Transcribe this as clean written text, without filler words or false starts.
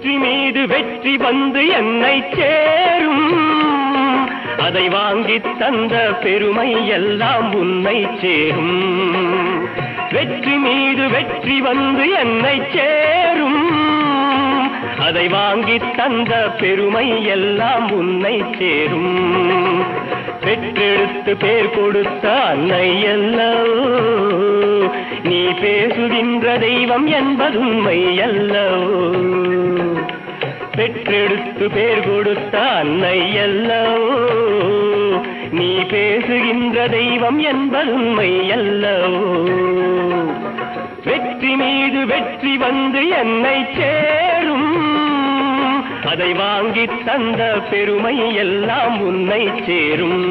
வெற்றி மீது வெற்றி வந்து என்னை சேரும் அதை வாங்கி தந்த பெருமை எல்லாம் உன்னை சேரும் வெற்றி மீது வெற்றி வந்து என்னை சேரும் அதை வாங்கி தந்த பெருமை எல்லாம் உன்னை சேரும் பெற்றெடுத்து பேர் கொடுத்த அன்னை அல்லவோ நீ பேசுகின்ற தெய்வம் என்பது உண்மை அல்லவோ பெற்றெடுத்து பேர் கொடுத்த அன்னை அல்லவோ நீ பேசுகின்ற தெய்வம் என்பது உண்மை அல்லவோ வெற்றி மீது வெற்றி வந்து என்னை சேரும் அதை வாங்கி தந்த பெருமை எல்லாம் உன்னை சேரும்